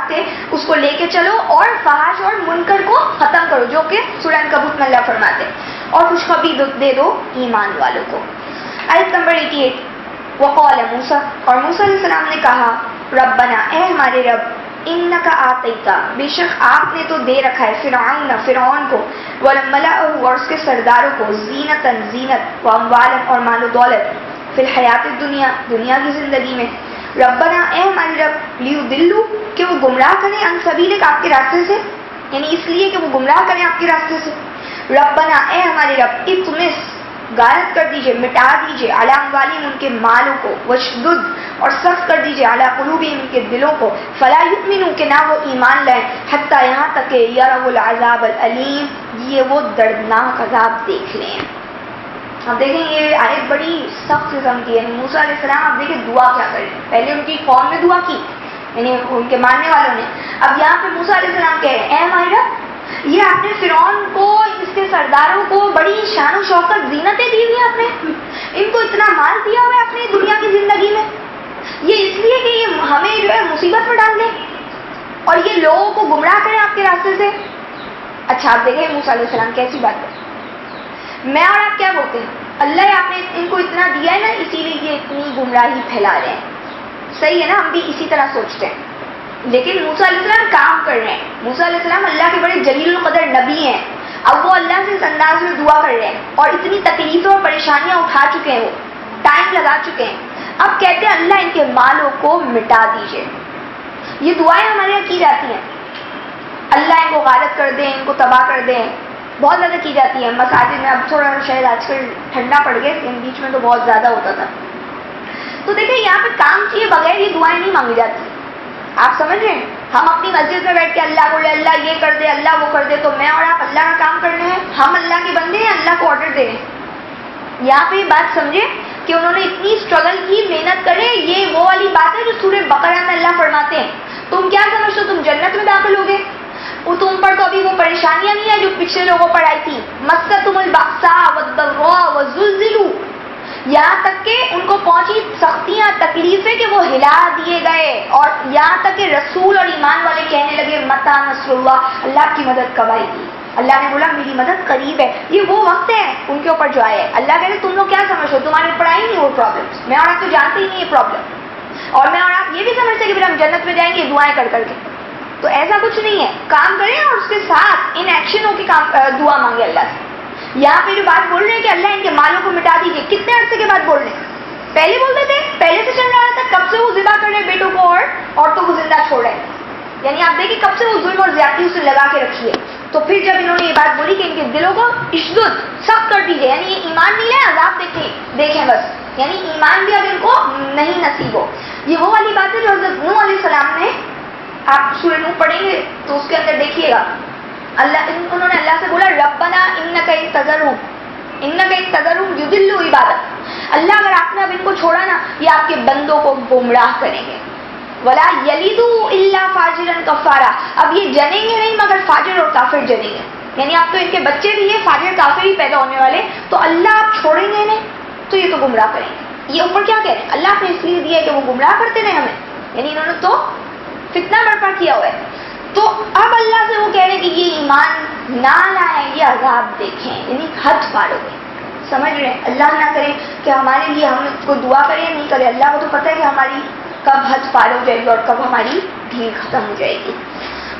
تھے اس کو لے کے چلو، اور فحش اور منکر کو ختم کرو، جو کہ سورہ عنکبوت میں اللہ فرماتے ہیں، اور خوشخبری دے دو ایمان والوں کو۔ آیت نمبر 88، وقال موسیٰ، اور موسیٰ علیہ السلام نے کہا، ربنا، اے ہمارے رب، انک آتیتا، بے شک آپ نے تو دے رکھا ہے فرعون کو، وملأہ، اور اس کے سرداروں کو، زینتاً، زینت، واموالا، اور مال و دولت، فی الحیات الدنیا، دنیا کی زندگی میں، ربنا، اے ہمارے رب، لیضلوا، کہ وہ گمراہ کریں، عن سبیلک، آپ کے راستے سے، یعنی اس لیے کہ وہ گمراہ کریں آپ کے راستے سے، ربنا، اے ہمارے رب، اطمس، غارت کر دیجئے، مٹا دیجئے، علی اموالہم، ان کے مالوں کو، وشدد، اور سخت کر دیجئے، علی قلوبہم، ان کے دلوں کو، فلا یؤمنوا، کہ نہ وہ ایمان لائیں، حتی، یہاں تک کہ یروا العذاب العلیم، یہ وہ دردناک عذاب دیکھ لیں۔ اب دیکھیں یہ آیت بڑی سخت قسم کی ہے۔ موسیٰ علیہ السلام اب دیکھیں دعا کیا کریں، پہلے ان کی قوم نے دعا کی، یعنی ان کے ماننے والوں نے، اب یہاں پہ موسیٰ علیہ السلام کہہ رہے ہیں، اے ہمارے رب، یہ آپ نے فرعون کو، اس کے سرداروں کو بڑی شان و شوکت، زینتیں دی ہوئی آپ نے، ان کو اتنا مال دیا ہوا ہے اپنی دنیا کی زندگی میں، یہ اس لیے کہ یہ ہمیں جو ہے مصیبت میں ڈال دیں اور یہ لوگوں کو گمراہ کریں آپ کے راستے سے۔ اچھا آپ دیکھیں موسیٰ علیہ السلام کیسی بات ہے، میں اور آپ کیا بولتے ہیں، اللہ آپ نے ان کو اتنا دیا ہے نا، اسی لیے یہ اتنی گمراہی پھیلا رہے ہیں، صحیح ہے نا، ہم بھی اسی طرح سوچتے ہیں، لیکن موسیٰ علیہ السلام کام کر رہے ہیں۔ موسیٰ علیہ السلام اللہ کے بڑے جلیل القدر نبی ہیں، اب وہ اللہ سے اس انداز میں دعا کر رہے ہیں اور اتنی تکلیفیں اور پریشانیاں اٹھا چکے ہیں، وہ ٹائم لگا چکے ہیں، اب کہتے ہیں اللہ ان کے مالوں کو مٹا دیجئے۔ یہ دعائیں ہمارے یہاں کی جاتی ہیں، اللہ ان کو غارت کر دیں، ان کو تباہ کر دیں، بہت زیادہ کی جاتی ہے مساجد میں۔ اب تھوڑا شاید آج کل ٹھنڈا پڑ گیا، لیکن بیچ میں تو بہت زیادہ ہوتا تھا۔ تو دیکھیں یہاں پہ کام کیے بغیر یہ دعائیں نہیں مانگی جاتی، آپ سمجھ رہے ہیں، ہم اپنی مسجد میں بیٹھ کے اللہ بولے، اللہ یہ کر دے، اللہ وہ کر دے، تو میں اور آپ اللہ کا کام کرنے ہیں، ہم اللہ کے بندے ہیں، اللہ کو آرڈر دے رہے ہیں۔ یہاں پہ یہ بات سمجھے کہ انہوں نے اتنی اسٹرگل کی، محنت کرے، یہ وہ والی بات ہے جو سورہ بقرہ میں اللہ فرماتے ہیں، تم کیا سمجھتے ہو تم جنت میں داخل ہوگے، وہ تم پر تو ابھی وہ پریشانیاں نہیں ہیں جو پچھلے لوگوں پر آئی تھی، مستہم البأساء والضراء وزلزلوا، یہاں تک کہ ان کو پہنچی سختیاں، تکلیفیں کہ وہ ہلا دیے گئے، اور یہاں تک کہ رسول اور ایمان والے کہنے لگے متی نصر اللہ، اللہ کی مدد کب آئے گی، اللہ نے بولا میری مدد قریب ہے، یہ وہ وقت ہے ان کے اوپر جو آیا ہے۔ اللہ کہتے تم لوگ کیا سمجھتے ہو، تمہارے اوپر آئی نہیں وہ پرابلم، میں اور آپ تو جانتے ہی نہیں یہ پرابلم، اور میں اور آپ یہ بھی سمجھتے کہ پھر ہم جنت میں جائیں گے دعائیں کر کر کے، تو ایسا کچھ نہیں ہے، کام کریں اور اس کے ساتھ ان ایکشن ہو کے دعا مانگے اللہ سے۔ یہاں پہ جو بات بول رہے ہیں کہ اللہ ان کے مالوں کو مٹا دیجیے، کتنے عرصے کے بعد بول رہے ہیں، پہلے بولتے تھے، پہلے سے چل رہا تھا، کب سے وہ ذبح کر رہے ہیں بیٹوں کو اور عورتوں کو زندہ چھوڑ رہے ہیں، یعنی آپ دیکھیں کب سے وہ ظلم اور زیادتی اسے لگا کے رکھی ہے۔ تو پھر جب انہوں نے یہ بات بولی کہ ان کے دلوں کو اشدد، سخت کر دیجیے، یعنی یہ ایمان نہیں ہے، عذاب دیکھیں بس، یعنی ایمان بھی اب ان کو نہیں نصیب ہو۔ یہ وہ والی بات ہے جو حضرت نوح علیہ السلام نے، آپ سورہ نوح پڑھیں گے تو اس کے اندر دیکھیے گا، انہوں نے اللہ سے بولا ربنا انک ان تذرهم یضلوا عبادک، اللہ اگر آپ نے اب ان کو چھوڑا نا، یہ آپ کے بندوں کو گمراہ کریں گے، ولا یلدوا الا فاجرا کفارا، اب یہ جنیں گے نہیں مگر فاجر اور کافر جنیں گے، یعنی اب تو ان کے بچے بھی ہیں فاجر کافر ہی پیدا ہونے والے، تو اللہ آپ چھوڑیں گے نہیں تو یہ تو گمراہ کریں گے۔ یہ اوپر کیا کہہ رہے ہیں، اللہ آپ نے اس لیے دیا ہے کہ وہ گمراہ کرتے رہے ہمیں، یعنی انہوں نے تو فتنہ برپا کیا ہوا ہے، تو اب اللہ سے وہ کہہ رہے ہیں کہ یہ ایمان نہ لائیں، یہ عذاب دیکھیں، یعنی حد پار ہو گئے، سمجھ رہے ہیں، اللہ نہ کرے کہ ہمارے لیے ہم کو دعا کرے یا نہیں کرے، اللہ کو تو پتہ ہے کہ ہماری کب حد پار ہو جائے گی اور کب ہماری بھیڑ ختم ہو جائے گی۔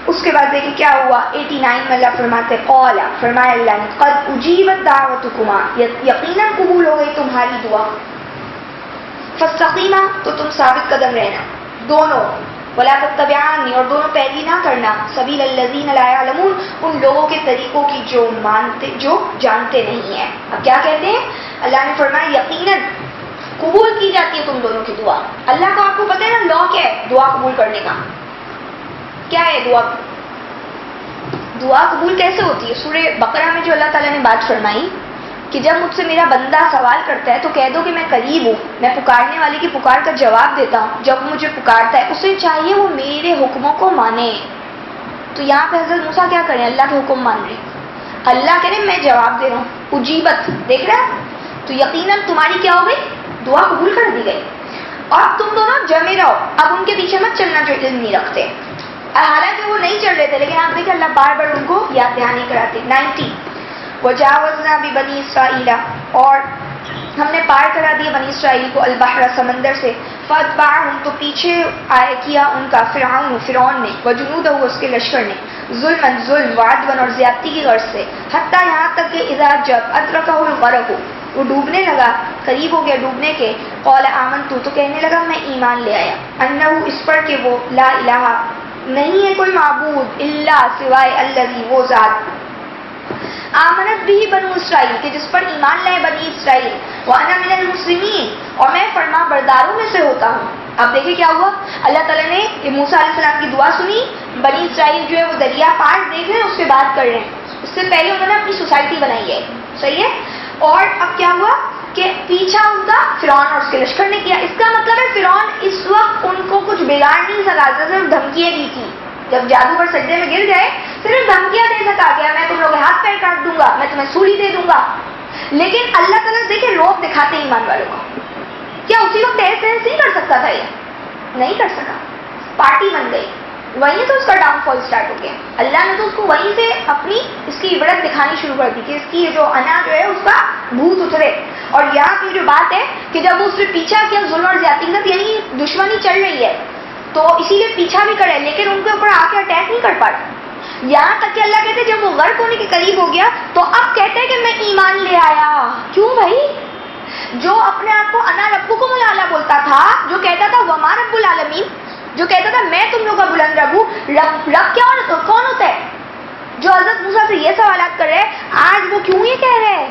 اس کے بعد دیکھیں کیا ہوا، 89 میں اللہ فرماتے ہیں قال، فرمایا اللہ نے، قد اجیبت دعوتکما، یقیناً قبول ہو گئی تمہاری دعا، فاستقیما، تو تم ثابت قدم رہنا دونوں، ولا تتبعانی، اور دونوں پیروی نہ کرنا، سبیل الذین لا یعلمون، ان لوگوں کے طریقوں کی جو جانتے نہیں ہیں۔ اب کیا کہتے ہیں، اللہ نے فرمایا یقیناً قبول کی جاتی ہے تم دونوں کی دعا، اللہ کو آپ کو پتہ ہے نا لا کیا ہے دعا قبول کرنے کا، کیا ہے دعا قبول کیسے ہوتی ہے؟ سورہ بقرہ میں جو اللہ تعالیٰ نے بات فرمائی کہ جب مجھ سے میرا بندہ سوال کرتا ہے تو کہہ دو کہ میں قریب ہوں، میں پکارنے والے کی پکار کا جواب دیتا ہوں، جب مجھے پکارتا ہے اسے چاہیے وہ میرے حکموں کو مانے۔ تو یہاں پہ حضرت موسیٰ کیا کریں، اللہ کے حکم مان رہے ہیں، اللہ کہہ رہے میں جواب دے رہا ہوں، اجیبت، دیکھ رہا ہے، تو یقیناً تمہاری کیا ہو گئی، دعا قبول کر دی گئی، اور تم دونوں جمے رہو، اب ان کے پیچھے مت چلنا جو علم نہیں رکھتے۔ حالانکہ وہ نہیں چل رہے تھے، لیکن آپ دیکھیں اللہ بار بار ان کو یاد دہانی کراتے. 90 وجاوزنا ببنی اسرائیل، اور ہم نے پار کرا دیا بنی اسرائیل کو البحر سمندر سے، فاتبعہم تو پیچھے آئے کیا ان کا فرعون نے، وجنودہ اس کے لشکر نے، ظلم وعدوا اور زیادتی کی غرض سے، حتیٰ یہاں تک کہ اذا جب ادرکہ الغرق وہ ڈوبنے لگا، قریب ہو گیا ڈوبنے کے، قال آمنت تو کہنے لگا میں ایمان لے آیا، انہ اس پر کہ وہ لا الہ نہیں ہے کوئی معبود الا سوائے الذی وہ ذات آمنت بھی بنو اسرائیل کہ جس پر ایمان لائے بنی اسرائیل، وانا من المسلمین اور میں فرما برداروں میں سے ہوتا ہوں. اب دیکھیں کیا ہوا، اللہ تعالیٰ نے موسیٰ علیہ السلام کی دعا سنی، بنی اسرائیل جو ہے وہ دریا پار دیکھ رہے ہیں، اس سے بات کر رہے ہیں. اس سے پہلے انہوں نے اپنی سوسائٹی بنائی ہے، صحیح ہے. اور اب کیا ہوا کہ پیچھا ان کا فرعون اور اس کے لشکر نے کیا. اس کا مطلب ہے فرعون اس وقت ان کو کچھ بگاڑ نہیں سکا، صرف دھمکیاں دی تھی. جب جادوگر سجدے میں گر گئے صرف دھمکیاں دے سکا، گیا میں تم لوگ کے ہاتھ پیر کاٹ دوں گا، میں تمہیں سولی دے دوں گا. لیکن اللہ تعالیٰ دیکھے روب دکھاتے ایمان والوں کو. کیا اسی وقت ایس نہیں کر سکتا تھا؟ یہ نہیں کر سکا، پارٹی بن گئی. وہیں تو اس کا ڈاؤن فال اسٹارٹ ہو گیا. اللہ نے تو اس کو وہیں سے اپنی اس کی عبرت دکھانی شروع کر دی کہ اس کی جو انا جو ہے اس کا بھوت اترے. اور یہاں کی جو بات ہے کہ جب اس نے پیچھا کیا ظلم اور زیادتی کا، یعنی دشمنی چل رہی ہے تو اسی لیے پیچھا بھی کرے، لیکن ان کے اوپر آ کے اٹیک نہیں کر پا رہا. یہاں تک کہ اللہ کہتے جب وہ غرق ہونے کے قریب ہو گیا تو اب کہتے ہیں کہ میں ایمان لے آیا. کیوں بھائی؟ جو اپنے آپ کو انا ربکم الاعلی بولتا تھا، جو کہتا تھا وما رب العالمین، جو کہتا تھا میں تم لوگ کا بلند رب ہوں، رب کیا کون ہوتا ہے؟ جو حضرت موسیٰ سے یہ سوالات کر رہے ہیں، آج وہ کیوں یہ کہہ رہے ہیں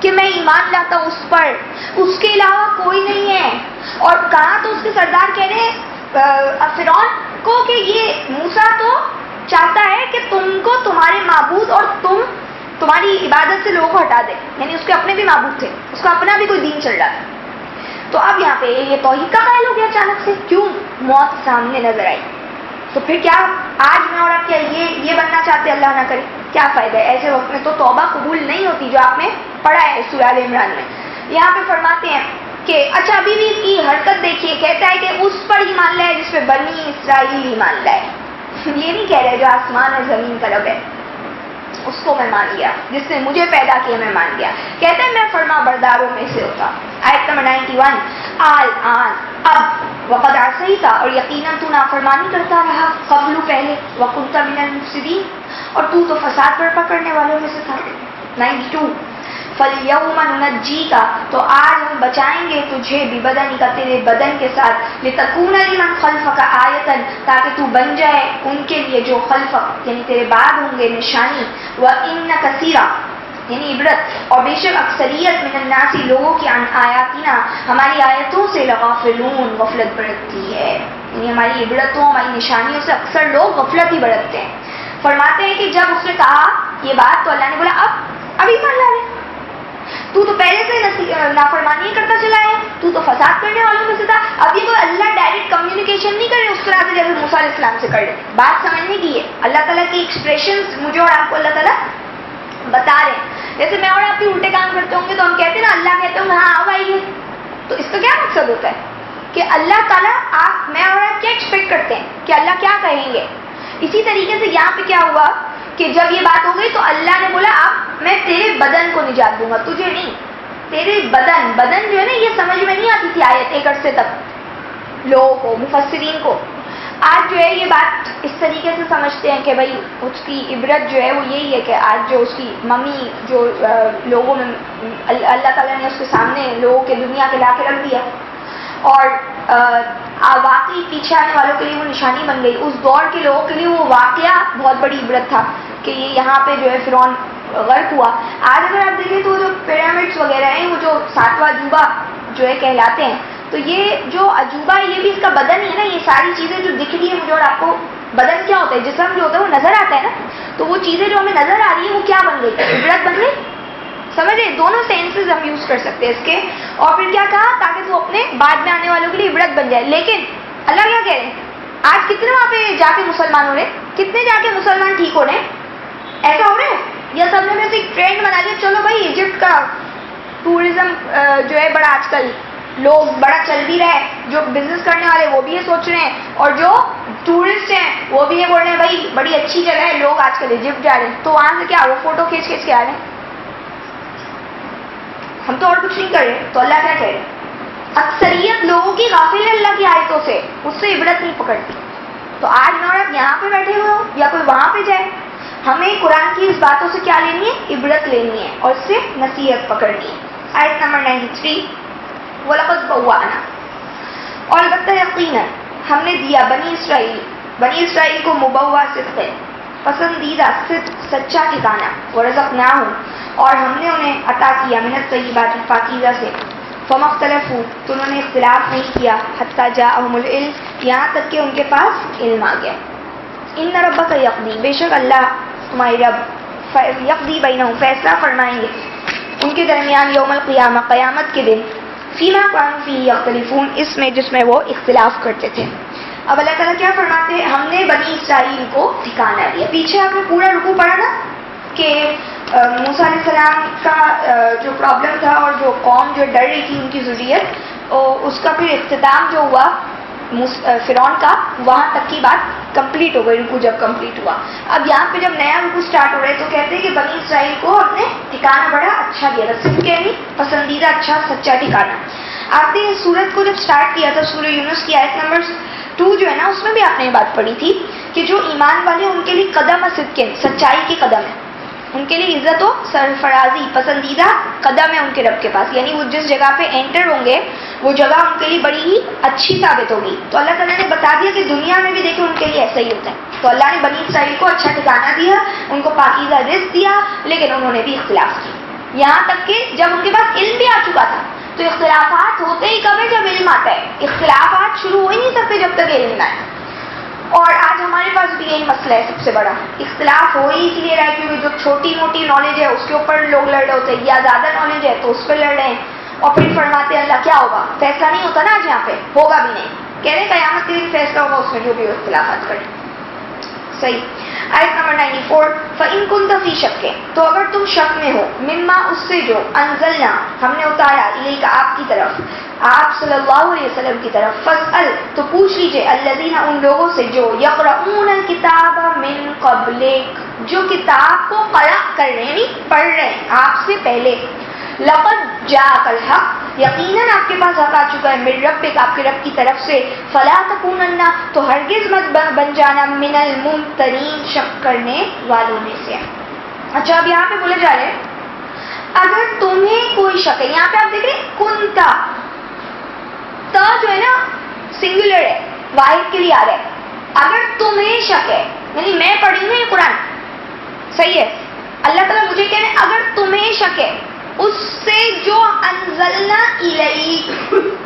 کہ میں ایمان لاتا ہوں اس پر، اس کے علاوہ کوئی نہیں ہے. اور کہا تو اس کے سردار کہہ رہے ہیں فرعون کو کہ یہ موسیٰ تو چاہتا ہے کہ تم کو تمہارے معبود اور تمہاری عبادت سے لوگوں کو ہٹا دے. یعنی اس کے اپنے بھی معبود تھے، اس کا اپنا بھی کوئی دین چل رہا تھا. تو اب یہاں پہ یہ توحید کا قائل ہو گیا اچانک سے. کیوں؟ موت سامنے نظر آئی. تو پھر کیا آج میں اور آپ کیا یہ بننا چاہتے اللہ نہ کرے؟ کیا فائدہ ہے؟ ایسے وقت میں تو توبہ قبول نہیں ہوتی، جو آپ نے پڑھا ہے سورہ آل عمران میں. یہاں پہ فرماتے ہیں کہ اچھا ابھی بھی اس کی حرکت دیکھیے، کہتا ہے کہ اس پر ایمان لائے جس پہ بنی اسرائیل ایمان لائے. یہ نہیں کہہ رہے جو آسمان اور زمین کا رب ہے اس کو میں مان گیا، جس نے مجھے پیدا کیا میں مان گیا. کہتے ہیں میں فرما برداروں میں سے ہوتا. آیت نمبر 91 آن اب وقد عصیت اور یقیناً تو نافرمانی کرتا رہا، قبل پہلے، وکنت من المفسدین اور تو فساد برپا کرنے والوں میں سے تھا. 92 فَالْيَوْمَ نُنَجِّيكَ تو آج ہم بچائیں گے تجھے بِبَدَنِكَ تیرے بدن کے ساتھ، لِتَكُونَ لِمَنْ خَلْفَكَ آیَةً تاکہ تو بن جائے ان کے لیے جو خلفک یعنی تیرے بعد ہوں گے نشانی، وَإِنَّ كَثِيرًا یعنی عبرت، اور بے شک اکثریت من الناس لوگوں کی عن آیاتنا ہماری آیتوں سے لغافلون غفلت برتتی ہے. یعنی ہماری عبرتوں ہماری نشانیوں سے اکثر لوگ غفلت ہی برتتے ہیں. فرماتے ہیں کہ جب اس نے کہا یہ بات تو اللہ نے بولا اب ایمان لا لے، تو پہلے سے نافرمانی کرتا چلا ہے، تو فساد کرنے والوں میں سے تھا. اب یہ کوئی اللہ ڈائریکٹ کمیونیکیشن نہیں کرے اس طرح سے جیسے موسیٰ علیہ السلام سے کر لے. بات سمجھنے کی ہے. اللہ تعالیٰ کی ایکسپریشنز مجھے اور آپ کو اللہ تعالیٰ بتا رہے ہیں. جیسے میں اور آپ بھی الٹے کام کرتے ہوں گے تو ہم کہتے ہیں نا اللہ کہتے ہوں ہاں اب آئیے، تو اس کا کیا مقصد ہوتا ہے کہ اللہ تعالیٰ میں اور آپ کیا ایکسپیکٹ کرتے ہیں کہ اللہ کیا کہیں گے. اسی طریقے سے یہاں پہ کیا ہوا کہ جب یہ بات ہو گئی تو اللہ نے بولا اب میں تیرے بدن کو نجات دوں گا، تجھے نہیں. تیرے بدن جو ہے نا یہ سمجھ میں نہیں آتی تھی آیت ایک عرصے تک لوگوں کو، مفسرین کو. آج جو ہے یہ بات اس طریقے سے سمجھتے ہیں کہ بھائی اس کی عبرت جو ہے وہ یہی ہے کہ آج جو اس کی ممی جو لوگوں میں اللہ تعالیٰ نے اس کے سامنے لوگوں کے دنیا کے لا کے رکھ دیا، اور واقعی پیچھے آنے والوں کے لیے وہ نشانی بن گئی. اس دور کے لوگوں کے لیے وہ واقعہ بہت بڑی عبرت تھا کہ یہ یہاں پہ جو ہے فرعون غرق ہوا. آج اگر آپ دیکھیں تو جو پیرامڈس وغیرہ ہیں وہ جو 7واں عجوبہ جو ہے کہلاتے ہیں، تو یہ جو عجوبہ ہے یہ بھی اس کا بدن ہی ہے نا. یہ ساری چیزیں جو دکھ رہی ہے مجھے اور آپ کو، بدن کیا ہوتا ہے؟ جسم جو ہوتا ہے وہ نظر آتا ہے نا. تو وہ چیزیں جو ہمیں نظر آ رہی ہیں وہ کیا بن گئی؟ عبرت بن گئی. سمجھ رہے؟ دونوں سینسز ہم یوز کر سکتے ہیں اس کے. اور پھر کیا کہا؟ تاکہ تو اپنے بعد میں آنے والوں کے لیے عبرت بن جائے. لیکن اللہ کیا کہہ رہے ہیں؟ آج کتنے وہاں پہ جا کے مسلمان ہو رہے، کتنے جا کے مسلمان ٹھیک ہو رہے ہیں؟ ایسا ہو رہا ہے یا سب نے ایک ٹرینڈ بنا لیا چلو بھائی ایجپٹ کا ٹورزم جو ہے بڑا آج کل لوگ بڑا چل بھی رہے ہیں، جو بزنس کرنے والے وہ بھی یہ سوچ رہے ہیں، اور جو ٹورسٹ ہیں وہ بھی یہ بول رہے ہیں بھائی بڑی اچھی جگہ ہے، لوگ آج کل ایجپٹ جا رہے ہیں، تو وہاں سے کیا وہ فوٹو کھینچ کے آ رہے ہیں، ہم تو اور کچھ نہیں کر رہے. تو اللہ کیا کہہ رہے ہیں؟ اکثریت لوگوں کی غافل ہے اللہ کی آیتوں سے، اس سے عبرت نہیں پکڑتی. تو آج نہ آپ یہاں پہ بیٹھے ہوئے ہو یا کوئی وہاں پہ جائے، ہمیں قرآن کی اس باتوں سے کیا لینی ہے؟ عبرت لینی ہے اور اس سے نصیحت پکڑنی ہے. آیت نمبر 93 وَلَقَدْ بَوَّأْنَا، اور البتہ یقیناً ہم نے دیا بنی اسرائیل کو مبوّا صدق، پسندیدہ صدق سچا ٹھکانہ، وَرَزَقْنَاهُمْ، اور ہم نے انہیں عطا کیا من الطیبات پاکیزہ سے، فَمَا اخْتَلَفُوا، تو انہوں نے اختلاف نہیں کیا، حَتَّى جَاءَهُمُ الْعِلْمُ، یہاں تک کہ ان کے پاس علم آ گیا. ان ربک یقضی، بے شک اللہ تمہاری رب یقضی بینہم، فیصلہ فرمائیں گے ان کے درمیان یوم القیامہ، قیامت کے دن، فیما کانوا فیہ یختلفون، اس میں جس میں وہ اختلاف کرتے تھے. اب اللہ تعالیٰ کیا فرماتے ہیں؟ ہم نے بنی اسرائیل کو ٹھکانہ دیا. پیچھے آپ نے پورا رکوع پڑھا نا کہ موسیٰ علیہ السلام کا جو پرابلم تھا اور جو قوم جو ڈر رہی تھی ان کی ذریت، اس کا پھر اختتام جو ہوا فرعون کا، وہاں تک کی بات کمپلیٹ ہو گئی، رکوع جب کمپلیٹ ہوا. اب یہاں پہ جب نیا رکوع سٹارٹ ہو رہا ہے تو کہتے ہیں کہ بنی اسرائیل کو ہم نے ٹھکانہ بڑا اچھا دیا تھا، صرف کہنی پسندیدہ اچھا سچا ٹھکانہ. آپ نے اس سورت کو جب سٹارٹ کیا تھا سورہ یونس کی آیت نمبر 2 جو ہے نا، اس میں بھی آپ نے یہ بات پڑھی تھی کہ جو ایمان والے ان کے لیے قدم صدق، سچائی کے قدم ہے، ان کے لیے عزت و سرفرازی پسندیدہ قدم ہے ان کے رب کے پاس، یعنی وہ جس جگہ پہ انٹر ہوں گے وہ جگہ ان کے لیے بڑی ہی اچھی ثابت ہوگی. تو اللہ تعالیٰ نے بتا دیا کہ دنیا میں بھی دیکھیں ان کے لیے ایسا ہی ہوتا ہے. تو اللہ نے بنی اسرائیل کو اچھا ٹھکانہ دیا، ان کو پاکیزہ رزق دیا، لیکن انہوں نے بھی اختلاف کیا، یہاں تک کہ جب ان کے پاس علم بھی آ چکا تھا. تو اختلافات ہوتے ہی کب ہے؟ جب علم آتا ہے. اختلافات شروع ہو ہی نہیں سکتے جب تک علم نہ آئے. اور آج ہمارے پاس بھی یہی مسئلہ ہے، سب سے بڑا اختلاف ہو ہی اس لیے رہا ہے کیونکہ جو چھوٹی موٹی نالج ہے اس کے اوپر لوگ لڑ رہے ہوتے ہیں، یا زیادہ نالج ہے تو اس پہ لڑ رہے ہیں، اور پھر فرماتے ہیں اللہ کیا ہوگا؟ فیصلہ نہیں ہوتا نا آج، یہاں پہ ہوگا بھی نہیں، کہہ رہے قیامت کے دن فیصلہ ہوگا، اس میں جو بھی اختلافات کریں. صحیح. آیت نمبر 94 فَإِن كُنتَ فِي شَكٍّ، تو اگر تم شک میں ہو، مما اس سے جو انزلنا ہم نے اتارا، الیک آپ کی طرف، آپ صلی اللہ علیہ وسلم کی طرف، فاسأل تو پوچھ لیجئے، الذین ان لوگوں سے جو یقرؤون الکتاب من قبلک، جو کتاب کو قرأ کر رہے ہیں، پڑھ رہے ہیں آپ سے پہلے، لقد جاءک الحق، یقیناً آپ کے پاس حق آ چکا ہے، من ربک آپ کے رب کی طرف سے، فلا تکونن تو ہرگز مت بن جانا، من الممترین شک کرنے والوں میں سے. اچھا اب یہاں پہ بولے جا رہے ہیں اگر تمہیں کوئی شک ہے، یہاں پہ آپ دیکھ رہے ہیں کنتا، تا جو ہے نا سنگولر ہے، واحد کے لیے آ رہا ہے. اگر تمہیں شک ہے یعنی میں پڑھی ہوں یہ قرآن، صحیح ہے، اللہ تعالیٰ مجھے کہہ رہے ہیں اگر تمہیں شک ہے اس سے جو انزلنا الیک،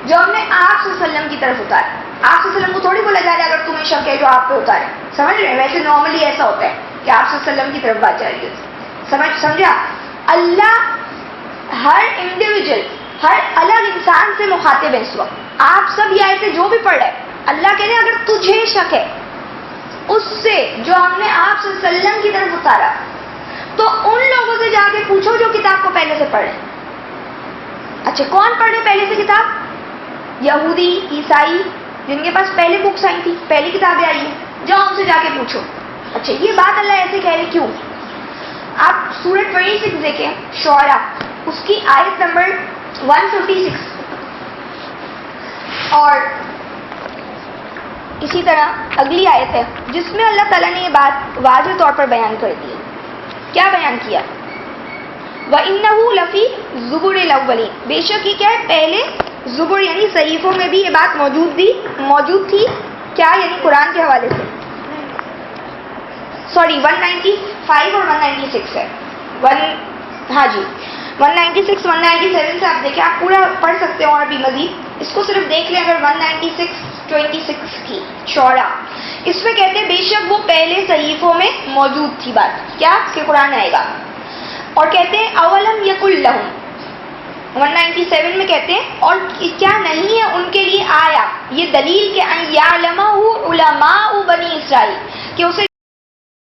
جو ہم نے آپ صلی اللہ علیہ وسلم کی طرف اتارا. آپ صلی اللہ علیہ وسلم کو تھوڑی بولا جا رہا ہے اگر تمہیں شک ہے جو آپ پہ اتارے، سمجھ رہے ہیں؟ ویسے نارملی ایسا ہوتا ہے کہ آپ صلی اللہ علیہ وسلم کی طرف بات جا رہی ہے، سمجھا؟ اللہ ہر انڈیویجول، ہر الگ انسان سے مخاطب ہے اس وقت. آپ سب یہ آیتیں جو بھی پڑھ رہے ہیں، اللہ کہہ رہے ہیں اگر تجھے شک ہے اس سے جو ہم نے آپ صلی اللہ علیہ وسلم کی طرف اتارا، تو ان لوگوں سے جا کے پوچھو جو کتاب کو پہلے سے پڑھے. اچھا کون پڑھے پہلے سے کتاب؟ یہودی، عیسائی، جن کے پاس پہلے بکس آئی تھی، پہلی کتابیں آئی ہیں، جاؤ ان سے جا کے پوچھو. اچھا یہ بات اللہ ایسے کہہ رہے کیوں؟ آپ سورۃ 26 دیکھیں، شعراء، اس کی آیت نمبر 156، اور اسی طرح اگلی آیت ہے جس میں اللہ تعالیٰ نے یہ بات واضح طور پر بیان کر دی. کیا بیان کیا؟ وَإِنَّهُ لَفِي زُبُرِ الْأَوَّلِينَ، بے شک یہ کیا ہے؟ پہلے زبر یعنی صحیفوں میں بھی یہ بات موجود تھی. کیا یعنی قرآن کے حوالے سے؟ سوری 195 اور 196 ہے. ہاں جی 196 197 سے آپ دیکھیں، آپ پورا پڑھ سکتے ہیں اور بھی مزید اس کو صرف دیکھ لیں. اگر 196 کی شعراء، اس میں کہتے ہیں بے شک وہ پہلے صحیفوں میں موجود تھی بات، کیا کہ قرآن آئے گا. اور کہتے ہیں اولم یکل لہم، 197 میں کہتے ہیں اور کیا نہیں ہے ان کے لیے آیا یہ دلیل کہ ان یعلمہ علماء بنی اسرائیل، کہ اسے